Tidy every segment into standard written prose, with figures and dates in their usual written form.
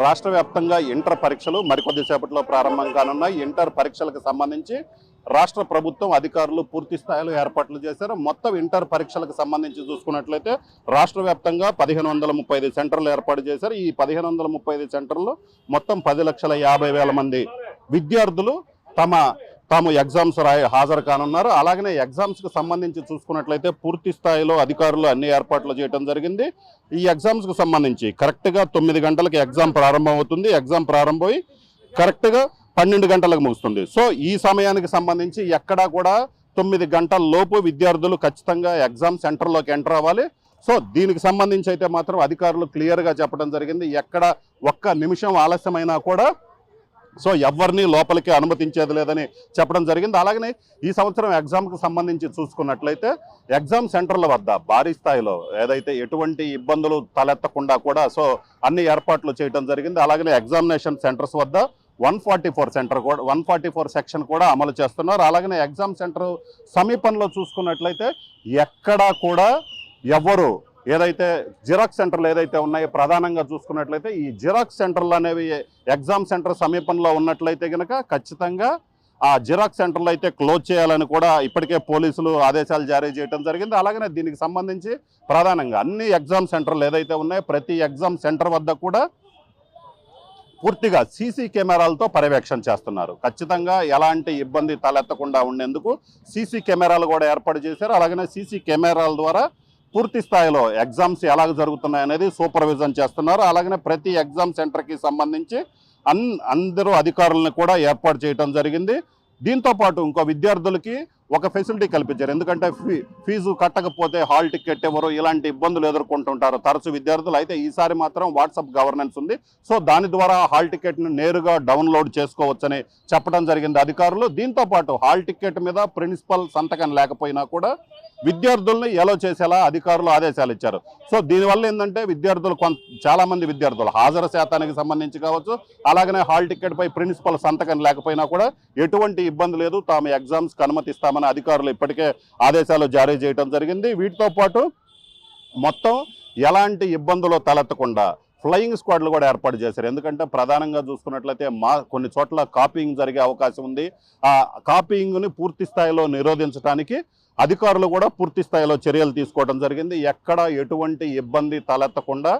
రాష్ట్ర వ్యాప్తంగా ఇంటర్ పరీక్షలు మరికొద్ది సేపట్లో ప్రారంభం కానున్నాయి. ఇంటర్ పరీక్షలకు సంబంధించి రాష్ట్ర ప్రభుత్వం అధికారులు పూర్తి స్థాయిలో ఏర్పాట్లు చేశారు. మొత్తం ఇంటర్ పరీక్షలకు సంబంధించి చూసుకున్నట్లయితే రాష్ట్ర వ్యాప్తంగా 1535 సెంటర్లు ఏర్పాటు చేశారు. ఈ 1535 సెంటర్లో మొత్తం 10,50,000 మంది విద్యార్థులు తాము ఎగ్జామ్స్ హాజరు కానున్నారు. అలాగనే ఎగ్జామ్స్ కు సంబంధించి చూసుకున్నట్లయితే పూర్తి స్థాయిలో అధికారులు అన్ని ఏర్పాట్లు చేయడం జరిగింది. ఈ ఎగ్జామ్స్ కు సంబంధించి కరెక్ట్ గా 9 గంటలకు ఎగ్జామ్ ప్రారంభం అవుతుంది. ఎగ్జామ్ ప్రారంభమై కరెక్ట్ గా 12 గంటలకు ముగుస్తుంది. సో ఈ సమయానికి సంబంధించి ఎక్కడా కూడా 9 గంటల లోపు విద్యార్థులు ఖచ్చితంగా ఎగ్జామ్ సెంటర్లోకి ఎంటర్ అవ్వాలి. సో దీనికి సంబంధించి అయితే మాత్రం అధికారులు క్లియర్ గా చెప్పడం జరిగింది. ఎక్కడ ఒక్క నిమిషం ఆలస్యమైనా కూడా సో ఎవరిని లోపలికి అనుమతించేది లేదని చెప్పడం జరిగింది. అలాగనే ఈ సంవత్సరం ఎగ్జామ్కి సంబంధించి చూసుకున్నట్లయితే ఎగ్జామ్ సెంటర్ల వద్ద భారీ స్థాయిలో ఏదైతే ఎటువంటి ఇబ్బందులు తలెత్తకుండా కూడా సో అన్ని ఏర్పాట్లు చేయడం జరిగింది. అలాగనే ఎగ్జామినేషన్ సెంటర్స్ వద్ద 144 సెక్షన్ కూడా అమలు చేస్తున్నారు. అలాగనే ఎగ్జామ్ సెంటర్ సమీపంలో చూసుకున్నట్లయితే ఎక్కడా కూడా ఎవరు ఏదైతే జిరాక్స్ సెంటర్లు ఏదైతే ఉన్నాయో ప్రధానంగా చూసుకున్నట్లయితే ఈ జిరాక్స్ సెంటర్లు అనేవి ఎగ్జామ్ సెంటర్ సమీపంలో ఉన్నట్లయితే కనుక ఖచ్చితంగా ఆ జిరాక్స్ సెంటర్లు అయితే క్లోజ్ చేయాలని కూడా ఇప్పటికే పోలీసులు ఆదేశాలు జారీ చేయడం జరిగింది. అలాగనే దీనికి సంబంధించి ప్రధానంగా అన్ని ఎగ్జామ్ సెంటర్లు ఏదైతే ఉన్నాయో ప్రతి ఎగ్జామ్ సెంటర్ వద్ద కూడా పూర్తిగా సీసీ కెమెరాలతో పర్యవేక్షణ చేస్తున్నారు. ఖచ్చితంగా ఎలాంటి ఇబ్బంది తలెత్తకుండా ఉండేందుకు సీసీ కెమెరాలు కూడా ఏర్పాటు చేశారు. అలాగనే సీసీ కెమెరాల ద్వారా పూర్తి స్థాయిలో ఎగ్జామ్స్ ఎలా జరుగుతున్నాయనేది సూపర్విజన్ చేస్తున్నారు. అలాగనే ప్రతి ఎగ్జామ్ సెంటర్కి సంబంధించి అందరూ అధికారులను కూడా ఏర్పాటు చేయడం జరిగింది. దీంతో పాటు ఇంకో విద్యార్థులకి ఒక ఫెసిలిటీ కల్పించారు. ఎందుకంటే ఫీజు కట్టకపోతే హాల్ టికెట్ ఎవరు ఇలాంటి ఇబ్బందులు ఎదుర్కొంటుంటారు తరచు విద్యార్థులు. అయితే ఈసారి మాత్రం వాట్సాప్ గవర్నెన్స్ ఉంది. సో దాని ద్వారా హాల్ టికెట్ను నేరుగా డౌన్లోడ్ చేసుకోవచ్చని చెప్పడం జరిగింది అధికారులు. దీంతో పాటు హాల్ టికెట్ మీద ప్రిన్సిపల్ సంతకం లేకపోయినా కూడా విద్యార్థుల్ని ఎలో చేసేలా అధికారులు ఆదేశాలు ఇచ్చారు. సో దీనివల్ల ఏంటంటే విద్యార్థులు చాలా మంది విద్యార్థులు హాజరు శాతానికి సంబంధించి కావచ్చు, అలాగనే హాల్ టికెట్ పై ప్రిన్సిపల్ సంతకం లేకపోయినా కూడా ఎటువంటి ఇబ్బంది లేదు, తాము ఎగ్జామ్స్కి అనుమతిస్తామని అధికారులు ఇప్పటికే ఆదేశాలు జారీ చేయడం జరిగింది. వీటితో పాటు మొత్తం ఎలాంటి ఇబ్బందులు తలెత్తకుండా ఫ్లయింగ్ స్క్వాడ్లు కూడా ఏర్పాటు చేశారు. ఎందుకంటే ప్రధానంగా చూసుకున్నట్లయితే కొన్ని చోట్ల కాపీయింగ్ జరిగే అవకాశం ఉంది. ఆ కాపీయింగ్ని పూర్తి స్థాయిలో నిరోధించడానికి అధికారులు కూడా పూర్తి స్థాయిలో చర్యలు తీసుకోవడం జరిగింది. ఎక్కడ ఎటువంటి ఇబ్బంది తలెత్తకుండా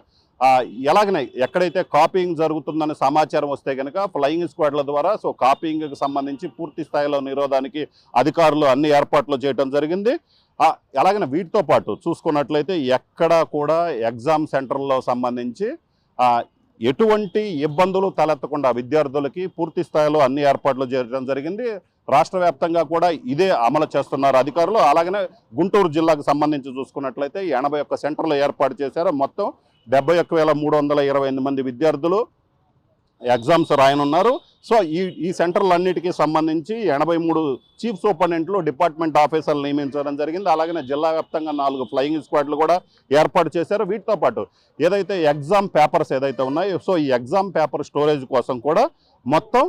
ఎలాగనే ఎక్కడైతే కాపీయింగ్ జరుగుతుందని సమాచారం వస్తే కనుక ఫ్లయింగ్ స్క్వాడ్ల ద్వారా సో కాపీయింగ్కి సంబంధించి పూర్తి స్థాయిలో నిరోధానికి అధికారులు అన్ని ఏర్పాట్లు చేయడం జరిగింది. అలాగనే వీటితో పాటు చూసుకున్నట్లయితే ఎక్కడా కూడా ఎగ్జామ్ సెంటర్లో సంబంధించి ఎటువంటి ఇబ్బందులు తలెత్తకుండా విద్యార్థులకి పూర్తి స్థాయిలో అన్ని ఏర్పాట్లు చేయడం జరిగింది. రాష్ట్ర వ్యాప్తంగా కూడా ఇదే అమలు చేస్తున్నారు అధికారులు. అలాగనే గుంటూరు జిల్లాకు సంబంధించి చూసుకున్నట్లయితే 81 సెంటర్లు ఏర్పాటు చేశారు. మొత్తం 71,328 మంది విద్యార్థులు ఎగ్జామ్స్ రాయనున్నారు. సో ఈ సెంటర్లన్నిటికీ సంబంధించి 83 చీఫ్ సూపరింటెండెంట్లు డిపార్ట్మెంట్ ఆఫీసర్లు నియమించడం జరిగింది. అలాగనే జిల్లా వ్యాప్తంగా 4 ఫ్లయింగ్ స్క్వాడ్లు కూడా ఏర్పాటు చేశారు. వీటితో పాటు ఏదైతే ఎగ్జామ్ పేపర్స్ ఏదైతే ఉన్నాయో సో ఈ ఎగ్జామ్ పేపర్ స్టోరేజ్ కోసం కూడా మొత్తం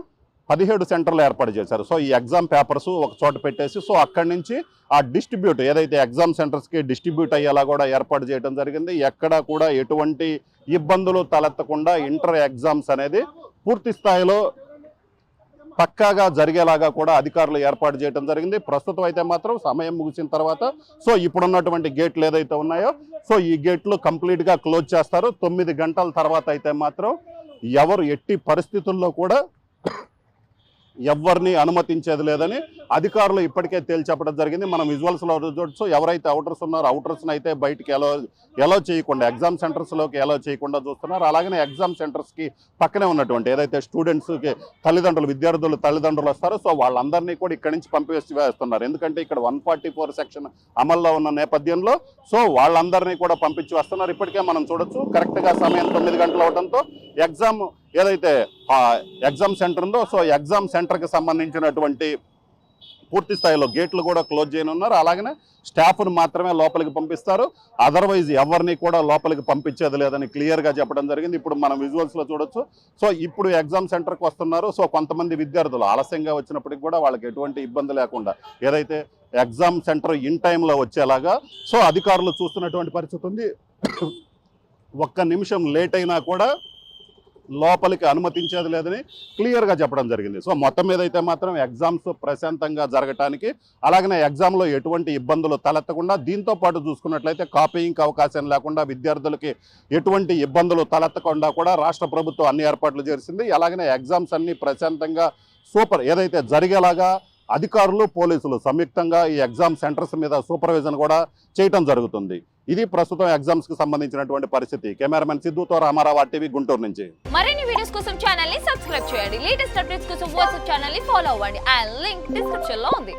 17 సెంటర్లు ఏర్పాటు చేశారు. సో ఈ ఎగ్జామ్ పేపర్స్ ఒక చోట పెట్టేసి సో అక్కడి నుంచి ఆ డిస్ట్రిబ్యూట్ ఏదైతే ఎగ్జామ్ సెంటర్స్కి డిస్ట్రిబ్యూట్ అయ్యేలా కూడా ఏర్పాటు చేయడం జరిగింది. ఎక్కడా కూడా ఎటువంటి ఇబ్బందులు తలెత్తకుండా ఇంటర్ ఎగ్జామ్స్ అనేది పూర్తి స్థాయిలో పక్కాగా జరిగేలాగా కూడా అధికారులు ఏర్పాటు చేయడం జరిగింది. ప్రస్తుతం అయితే మాత్రం సమయం ముగిసిన తర్వాత సో ఇప్పుడున్నటువంటి గేట్లు ఏదైతే ఉన్నాయో సో ఈ గేట్లు కంప్లీట్గా క్లోజ్ చేస్తారు. 9 గంటల తర్వాత అయితే మాత్రం ఎవరు ఎట్టి పరిస్థితుల్లో కూడా ఎవరిని అనుమతించేది లేదని అధికారులు ఇప్పటికే తేల్చెప్పడం జరిగింది. మనం విజువల్స్లో చూడొచ్చు. ఎవరైతే అవుటర్స్ ఉన్నారో అవుటర్స్ని అయితే బయటికి ఎలో చేయకుండా ఎగ్జామ్ సెంటర్స్లోకి ఎలో చేయకుండా చూస్తున్నారు. అలాగనే ఎగ్జామ్ సెంటర్స్కి పక్కనే ఉన్నటువంటి ఏదైతే స్టూడెంట్స్కి విద్యార్థులు తల్లిదండ్రులు వస్తారో సో వాళ్ళందరినీ కూడా ఇక్కడి నుంచి పంపివేస్తున్నారు. ఎందుకంటే ఇక్కడ 144 సెక్షన్ అమల్లో ఉన్న నేపథ్యంలో సో వాళ్ళందరినీ కూడా పంపించి వస్తున్నారు. ఇప్పటికే మనం చూడొచ్చు కరెక్ట్గా సమయం 9 గంటలు అవడంతో ఎగ్జామ్ ఏదైతే ఎగ్జామ్ సెంటర్ ఉందో సో ఎగ్జామ్ సెంటర్కి సంబంధించినటువంటి పూర్తి స్థాయిలో గేట్లు కూడా క్లోజ్ చేయనున్నారు. అలాగనే స్టాఫ్ను మాత్రమే లోపలికి పంపిస్తారు. అదర్వైజ్ ఎవరిని కూడా లోపలికి పంపించేది లేదని క్లియర్గా చెప్పడం జరిగింది. ఇప్పుడు మనం విజువల్స్లో చూడొచ్చు. సో ఇప్పుడు ఎగ్జామ్ సెంటర్కి వస్తున్నారు. సో కొంతమంది విద్యార్థులు ఆలస్యంగా వచ్చినప్పటికి కూడా వాళ్ళకి ఎటువంటి ఇబ్బంది లేకుండా ఏదైతే ఎగ్జామ్ సెంటర్ ఇన్ టైంలో వచ్చేలాగా సో అధికారులు చూస్తున్నటువంటి పరిస్థితి ఉంది. ఒక్క నిమిషం లేట్ అయినా కూడా లోపలికి అనుమతించేది లేదని క్లియర్గా చెప్పడం జరిగింది. సో మొత్తం మీద అయితే మాత్రం ఎగ్జామ్స్ ప్రశాంతంగా జరగటానికి, అలాగనే ఎగ్జామ్లో ఎటువంటి ఇబ్బందులు తలెత్తకుండా, దీంతో పాటు చూసుకున్నట్లయితే కాపీయింగ్ అవకాశం లేకుండా విద్యార్థులకి ఎటువంటి ఇబ్బందులు తలెత్తకుండా కూడా రాష్ట్ర ప్రభుత్వం అన్ని ఏర్పాట్లు చేసింది. అలాగనే ఎగ్జామ్స్ అన్ని ప్రశాంతంగా సూపర్ ఏదైతే జరిగేలాగా అధికారులు పోలీసులు సంయుక్తంగా ఈ ఎగ్జామ్ సెంటర్స్ మీద సూపర్విజన్ కూడా చేయటం జరుగుతుంది. ఇది ప్రస్తుతం ఎగ్జామ్స్ కి సంబంధించినటువంటి పరిస్థితి. కెమెరామెన్ సిద్ధుతో రామారావు టీవీ గుంటూరు నుంచి. మరిన్ని వీడియోస్ కోసం ఛానల్ ని సబ్స్క్రైబ్ చేయండి. లేటెస్ట్ అప్డేట్స్ కోసం వాట్సాప్ ఛానల్ ని ఫాలో అవ్వండి. ఆ లింక్ డిస్క్రిప్షన్ లో ఉంది.